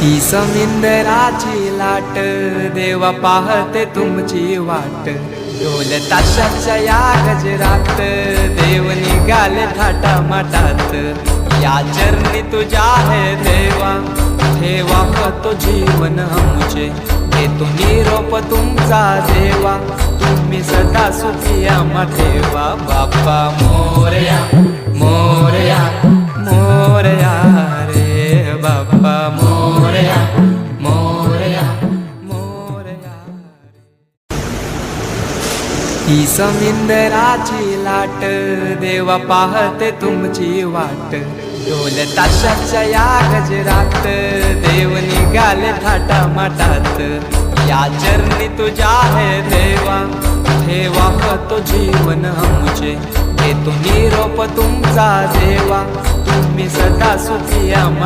ही समिंदराची लाट देवा पाहते तुमची वाट, ढोल ताशाच्या या गजरात देव निघाले थाटा माटात। या चरणी तुझ्या है देवा ठेवा तो जीवन आमचे, घेतो निरोप तुमचा देवा तुम्ही सदा सुखी आम्हा ठेवा। बाप्पा मोरया मोरया मोरया रे बाप्पा मोरया मोरया मोरया। ही समिंदराची लाट देवा पाहते तुमची वाट, ढोल ताशाच्या या गजरात देव निघाले थाटा माटात। या चरणी तुझ्या है देवा ठेवा तो जीवन आमचे, घेतो निरोप तुमचा देवा तुम्ही सदा सुखी आम्हा